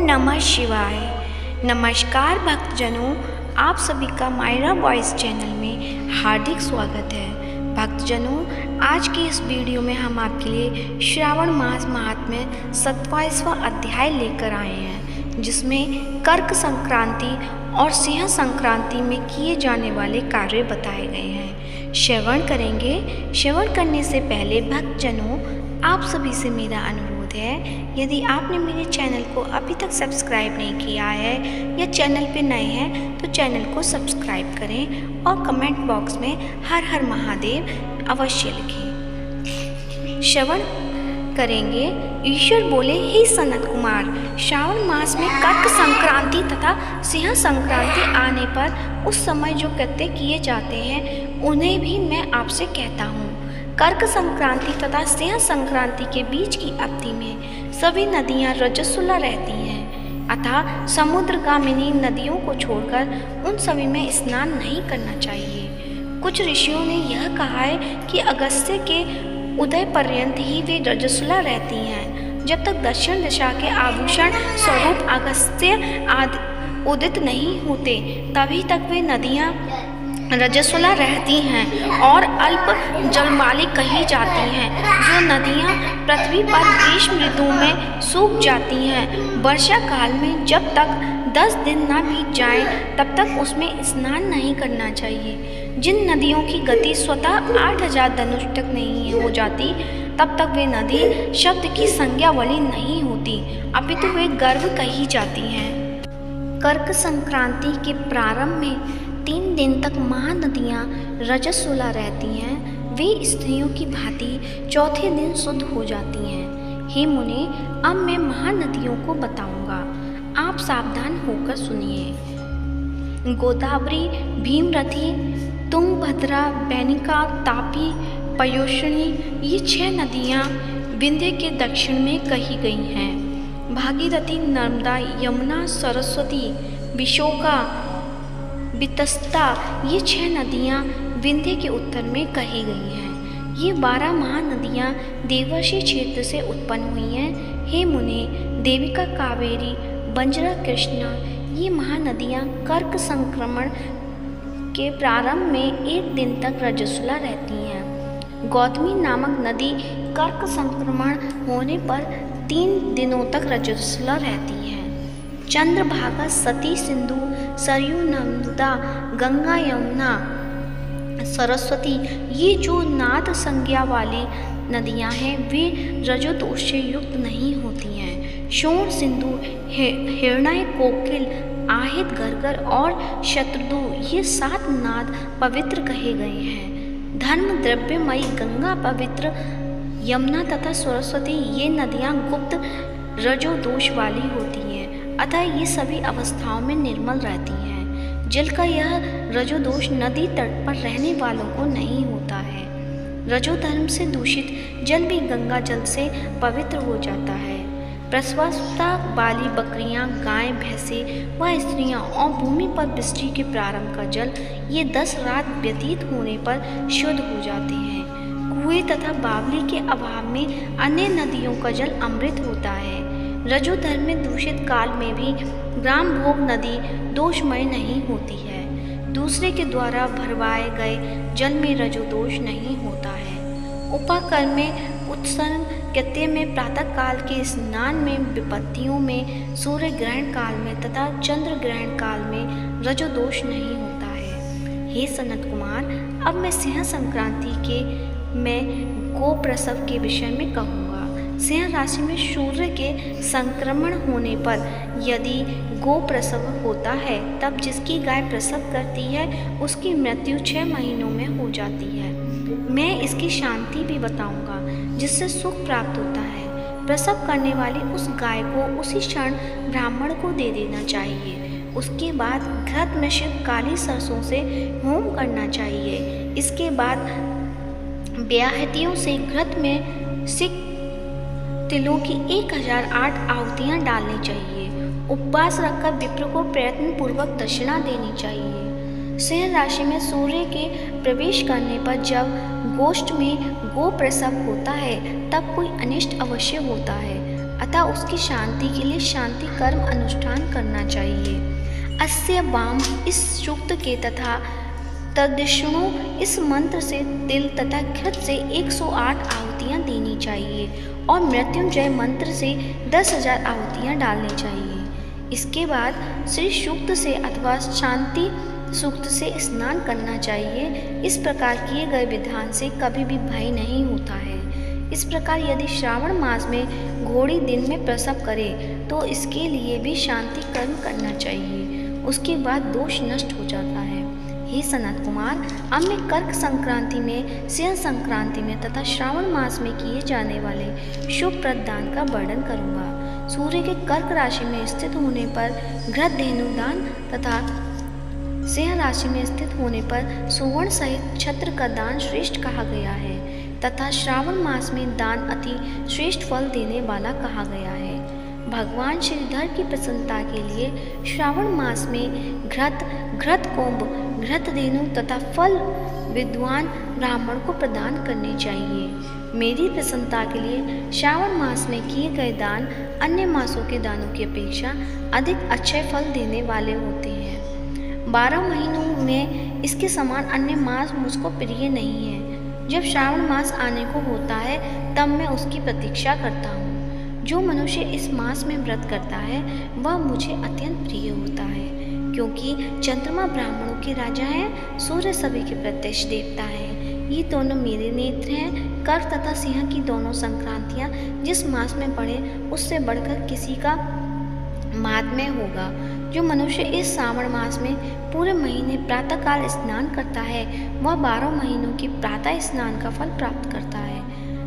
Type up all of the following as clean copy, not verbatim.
नमः शिवाय। नमस्कार भक्तजनों, आप सभी का मायरा वॉइस चैनल में हार्दिक स्वागत है। भक्तजनों, आज की इस वीडियो में हम आपके लिए श्रावण मास महात्म्य 27वां अध्याय लेकर आए हैं, जिसमें कर्क संक्रांति और सिंह संक्रांति में किए जाने वाले कार्य बताए गए हैं। श्रवण करेंगे। श्रवण करने से पहले भक्तजनों, आप सभी से मेरा अनुरोध है, यदि आपने मेरे चैनल को अभी तक सब्सक्राइब नहीं किया है या चैनल पे नए हैं तो चैनल को सब्सक्राइब करें और कमेंट बॉक्स में हर हर महादेव अवश्य लिखें। श्रवण करेंगे। ईश्वर बोले, हे सनत कुमार, श्रावण मास में कर्क संक्रांति तथा सिंह संक्रांति आने पर उस समय जो कृत्य किए जाते हैं उन्हें भी मैं आपसे कहता हूँ। कर्क संक्रांति तथा सिंह संक्रांति के बीच की अवधि में सभी नदियां रजस्वला रहती हैं, अतः समुद्रगामिनी नदियों को छोड़कर उन सभी में स्नान नहीं करना चाहिए। कुछ ऋषियों ने यह कहा है कि अगस्त्य के उदय पर्यंत ही वे रजस्वला रहती हैं। जब तक दक्षिण दिशा के आभूषण स्वरूप अगस्त्य आदि उदित नहीं होते तभी तक वे नदियां रजस्वला रहती हैं और अल्प जलवाली कही जाती हैं। जो नदियां पृथ्वी पर ग्रीष्म ऋतु में सूख जाती हैं, वर्षा काल में जब तक 10 दिन न बीत जाएं तब तक उसमें स्नान नहीं करना चाहिए। जिन नदियों की गति स्वतः 8000 धनुष तक नहीं हो जाती तब तक वे नदी शब्द की संज्ञा वाली नहीं होती, अपितु वे गर्भ कही जाती हैं। कर्क संक्रांति के प्रारंभ में 3 दिन तक महानदियाँ रजस्वला रहती हैं। वे स्त्रियों की भांति चौथे दिन शुद्ध हो जाती हैं। हे मुने, अब मैं महानदियों को बताऊंगा, आप सावधान होकर सुनिए। गोदावरी, भीमरथी, तुंगभद्रा, बैनिका, तापी, पयोष्णी, ये 6 नदियाँ विंध्य के दक्षिण में कही गई हैं। भागीरथी, नर्मदा, यमुना, सरस्वती, विशोका, वितस्ता, ये 6 नदियाँ विंध्य के उत्तर में कही गई हैं। ये 12 महानदियाँ देवर्षि क्षेत्र से उत्पन्न हुई हैं। हे मुने, देविका, कावेरी, बंजरा, कृष्णा, ये महानदियाँ कर्क संक्रमण के प्रारंभ में 1 दिन तक रजस्वला रहती हैं। गौतमी नामक नदी कर्क संक्रमण होने पर 3 दिनों तक रजस्वला रहती है। चंद्रभागा, सती, सिंधु, सरयू, नर्मदा, गंगा, यमुना, सरस्वती, ये जो नाद संज्ञा वाली नदियां हैं वे रजोदोष से युक्त नहीं होती हैं। शोण, सिंधु, हिरण्य, कोकिल, আহিत, गर्गर और शत्रुदु, ये 7 नाद पवित्र कहे गए हैं। धर्म द्रव्यमयी गंगा पवित्र, यमुना तथा सरस्वती, ये नदियां गुप्त रजोदोष वाली होती हैं, अतः ये सभी अवस्थाओं में निर्मल रहती हैं। जल का यह रजोदोष नदी तट पर रहने वालों को नहीं होता है। रजोधर्म से दूषित जल भी गंगा जल से पवित्र हो जाता है। प्रसवावस्था वाली बकरियां, गायें, भैंसें व स्त्रियां और भूमि पर वृष्टि के प्रारंभ का जल, ये 10 रात व्यतीत होने पर शुद्ध हो जाते हैं। कुएं तथा बावली के अभाव में अन्य नदियों का जल अमृत होता है। रजोधर्म में दूषित काल में भी ग्राम भोग नदी दोषमय नहीं होती है। दूसरे के द्वारा भरवाए गए जल में रजोदोष नहीं होता है। उपाकर्म में, उत्सर्ग कृत्य में, प्रातः काल के स्नान में, विपत्तियों में, सूर्य ग्रहण काल में तथा चंद्र ग्रहण काल में रजोदोष नहीं होता है। हे सनत कुमार, अब मैं सिंह संक्रांति के गो प्रसव के विषय में कहूँगा। सिंह राशि में सूर्य के संक्रमण होने पर यदि गो प्रसव होता है तब जिसकी गाय प्रसव करती है उसकी मृत्यु 6 महीनों में हो जाती है। मैं इसकी शांति भी बताऊंगा जिससे सुख प्राप्त होता है। प्रसव करने वाली उस गाय को उसी क्षण ब्राह्मण को दे देना चाहिए। उसके बाद घृत मिश्रित काली सरसों से होम करना चाहिए। इसके बाद ब्याहतियों से घृत में सिक तिलों की 1008 आहुतियाँ डालनी चाहिए। उपवास रखकर विप्र को प्रयत्न पूर्वक दक्षिणा देनी चाहिए। सिंह राशि में सूर्य के प्रवेश करने पर जब गोष्ठ में गो प्रसव होता है तब कोई अनिष्ट अवश्य होता है। अतः उसकी शांति के लिए शांति कर्म अनुष्ठान करना चाहिए। अस्य वाम इस सूक्त के तथा तद्विष्णु इस मंत्र से तिल तथा घृत से 108 आहुतियाँ देनी चाहिए और मृत्युंजय मंत्र से 10,000 आहुतियाँ डालनी चाहिए। इसके बाद श्री सूक्त से अथवा शांति सूक्त से स्नान करना चाहिए। इस प्रकार किए गए विधान से कभी भी भय नहीं होता है। इस प्रकार यदि श्रावण मास में घोड़ी दिन में प्रसव करे तो इसके लिए भी शांति कर्म करना चाहिए। उसके बाद दोष नष्ट हो जाता है। हे सनत कुमार, अब मैं कर्क संक्रांति में, सिंह संक्रांति में तथा श्रावण मास में किए जाने वाले शुभप्रद दान का वर्णन करूँगा। सूर्य के कर्क राशि में स्थित होने पर घृत धेनु दान तथा सिंह राशि में स्थित होने पर सुवर्ण सहित छत्र का दान श्रेष्ठ कहा गया है तथा श्रावण मास में दान अति श्रेष्ठ फल देने वाला कहा गया है। भगवान श्रीधर की प्रसन्नता के लिए श्रावण मास में घृत कुंभ, घृत धेनु तथा फल विद्वान ब्राह्मण को प्रदान करने चाहिए। मेरी प्रसन्नता के लिए श्रावण मास में किए गए दान अन्य मासों के दानों की अपेक्षा अधिक अच्छे फल देने वाले होते हैं। 12 महीनों में इसके समान अन्य मास मुझको प्रिय नहीं है। जब श्रावण मास आने को होता है तब मैं उसकी प्रतीक्षा करता हूँ। जो मनुष्य इस मास में व्रत करता है वह मुझे अत्यंत प्रिय होता है, क्योंकि चंद्रमा ब्राह्मणों के राजा हैं, सूर्य सभी के प्रत्यक्ष देवता है। ये दोनों मेरे नेत्र हैं। कर्क तथा सिंह की दोनों संक्रांतियाँ जिस मास में पड़े उससे बढ़कर किसी का महात्म्य होगा। जो मनुष्य इस श्रावण मास में पूरे महीने प्रातःकाल स्नान करता है वह 12 महीनों की प्रातः स्नान का फल प्राप्त करता है।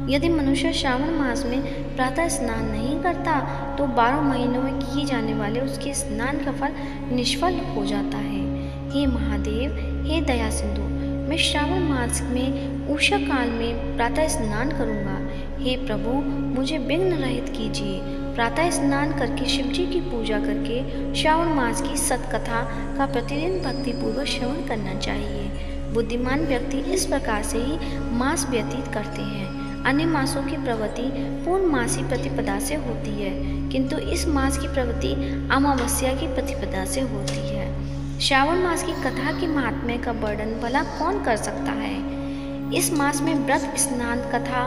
यदि मनुष्य श्रावण मास में प्रातः स्नान नहीं करता तो 12 महीनों में किए जाने वाले उसके स्नान का फल निष्फल हो जाता है। हे महादेव, हे दया सिंधु, मैं श्रावण मास में उषा काल में प्रातः स्नान करूँगा। हे प्रभु, मुझे विघ्न रहित कीजिए। प्रातः स्नान करके शिव जी की पूजा करके श्रावण मास की सतकथा का प्रतिदिन भक्तिपूर्वक श्रवण करना चाहिए। बुद्धिमान व्यक्ति इस प्रकार से ही मास व्यतीत करते हैं। अन्य मासों की प्रवृत्ति पूर्णमासी प्रतिपदा से होती है, किंतु इस मास की प्रवृत्ति अमावस्या की प्रतिपदा से होती है। श्रावण मास की कथा के महात्म्य का वर्णन भला कौन कर सकता है। इस मास में व्रत, स्नान, कथा,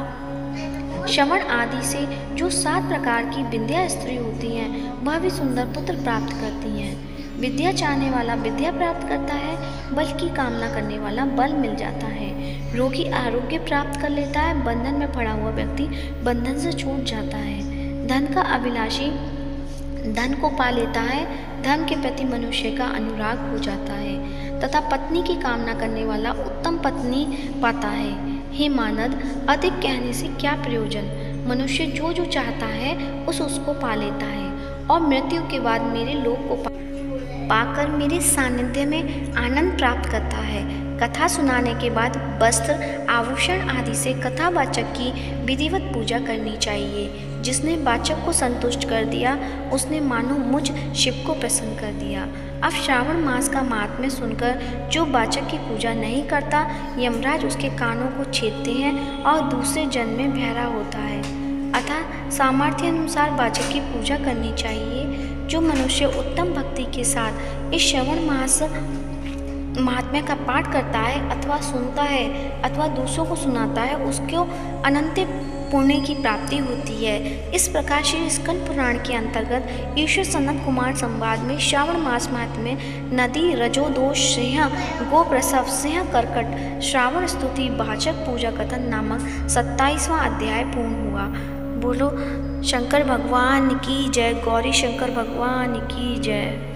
श्रवण आदि से जो 7 प्रकार की विद्या स्त्री होती हैं वह भी सुंदर पुत्र प्राप्त करती हैं। विद्या चाहने वाला विद्या प्राप्त करता है, बल की कामना करने वाला बल मिल जाता है। रोगी आरोग्य प्राप्त कर लेता है, बंधन में पड़ा हुआ व्यक्ति बंधन से छूट जाता है। धन का अभिलाषी धन को पा लेता है, धन के प्रति मनुष्य का अनुराग हो जाता है तथा पत्नी की कामना करने वाला उत्तम पत्नी पाता है। हे मानद, अधिक कहने से क्या प्रयोजन। मनुष्य जो जो चाहता है उसको पा लेता है और मृत्यु के बाद मेरे लोक को पाकर मेरे सानिध्य में आनंद प्राप्त करता है। कथा सुनाने के बाद वस्त्र, आभूषण आदि से कथावाचक की विधिवत पूजा करनी चाहिए। जिसने वाचक को संतुष्ट कर दिया उसने मानो मुझ शिव को प्रसन्न कर दिया। अब श्रावण मास का महात्म्य सुनकर जो वाचक की पूजा नहीं करता, यमराज उसके कानों को छेदते हैं और दूसरे जन्म में बहरा होता है। अतः सामर्थ्य अनुसार वाचक की पूजा करनी चाहिए। जो मनुष्य उत्तम भक्ति के साथ इस श्रावण मास महात्म्य का पाठ करता है अथवा सुनता है अथवा दूसरों को सुनाता है उसको अनंत पुण्य की प्राप्ति होती है। इस प्रकार श्री स्कंद पुराण के अंतर्गत ईश्वर सनत कुमार संवाद में श्रावण मास महात्म्य नदी, रजोदोष, सिंह, गो प्रसव, सिंह कर्कट, श्रावण स्तुति, वाचक पूजा कथन नामक 27वां अध्याय पूर्ण हुआ। बोलो शंकर भगवान की जय। गौरी शंकर भगवान की जय।